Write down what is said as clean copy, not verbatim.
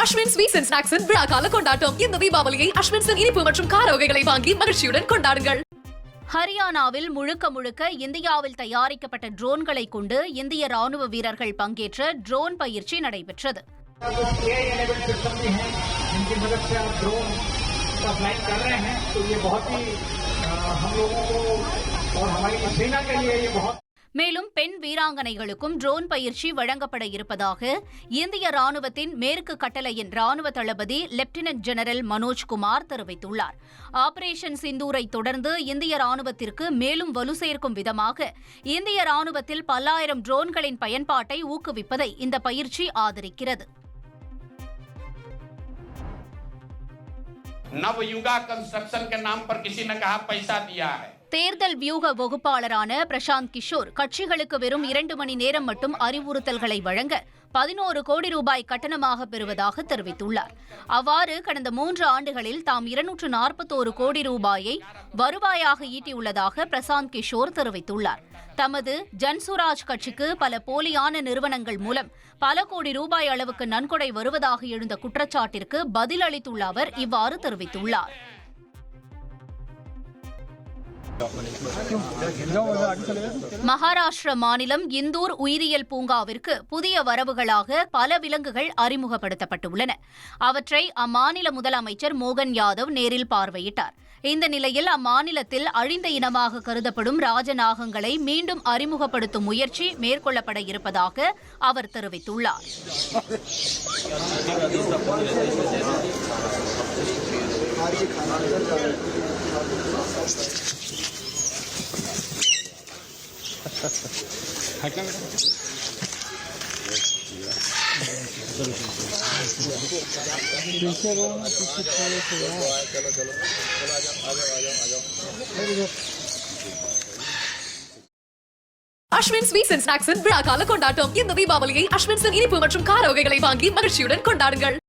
Ashwin sweets and ஸ்நாக்ஸின் விழாக்கால கொண்டாட்டம். இந்த தீபாவளியை அஸ்வின்ஸின் இனிப்பு மற்றும் கார வகைகளை வாங்கி மகிழ்ச்சியுடன் கொண்டாடுங்கள். ஹரியானாவில் முழுக்க முழுக்க இந்தியாவில் தயாரிக்கப்பட்ட ட்ரோன்களை கொண்டு இந்திய ராணுவ வீரர்கள் பங்கேற்ற ட்ரோன் பயிற்சி நடைபெற்றது. மேலும் பெண் வீராங்கனைகளுக்கும் ட்ரோன் பயிற்சி வழங்கப்பட இருப்பதாக இந்திய ராணுவத்தின் மேற்கு கட்டளையின் ராணுவ தளபதி லெப்டினன்ட் ஜெனரல் மனோஜ்குமார் தெரிவித்துள்ளார். ஆபரேஷன் சிந்தூரை தொடர்ந்து இந்திய ராணுவத்திற்கு மேலும் வலு சேர்க்கும் விதமாக இந்திய ராணுவத்தில் பல்லாயிரம் ட்ரோன்களின் பயன்பாட்டை ஊக்குவிப்பதை இந்த பயிற்சி ஆதரிக்கிறது. नवयुगा कंस्ट्रक्शन के नाम पर किसी ने कहा पैसा दिया है. தேர்தல் வியூக வகுப்பாளரான பிரசாந்த் கிஷோர் கட்சிகளுக்கு வெறும் 2 மணி நேரம் மட்டும் அறிவுறுத்தல்களை வழங்க 11 கோடி ரூபாய் கட்டணமாக பெறுவதாக தெரிவித்துள்ளார். அவ்வாறு கடந்த 3 ஆண்டுகளில் தாம் 241 கோடி ரூபாயை வருவாயாக ஈட்டியுள்ளதாக பிரசாந்த் கிஷோர் தெரிவித்துள்ளார். தமது ஜன்சுராஜ் கட்சிக்கு பல போலியான நிறுவனங்கள் மூலம் பல கோடி ரூபாய் அளவுக்கு நன்கொடை வருவதாக எழுந்த குற்றச்சாட்டிற்கு பதிலளித்துள்ள அவர் இவ்வாறு தெரிவித்துள்ளார். மகாராஷ்டிர மாநிலம் இந்தூர் உயிரியல் பூங்காவிற்கு புதிய வரவுகளாக பல விலங்குகள் அறிமுகப்படுத்தப்பட்டுள்ளன. அவற்றை அம்மாநில முதலமைச்சர் மோகன் யாதவ் நேரில் பார்வையிட்டார். இந்த நிலையில் அம்மாநிலத்தில் அழிந்த இனமாக கருதப்படும் ராஜநாகங்களை மீண்டும் அறிமுகப்படுத்தும் முயற்சி மேற்கொள்ளப்பட இருப்பதாக அவர் தெரிவித்துள்ளார். அஸ்வின் ஸ்வீட்ஸ் அண்ட் ஸ்நாக்ஸின் விழாக்கால கொண்டாட்டம். இந்த தீபாவளியை அஸ்வின்ஸின் இனிப்பு மற்றும் கார வகைகளை வாங்கி மகிழ்ச்சியுடன் கொண்டாடுங்கள்.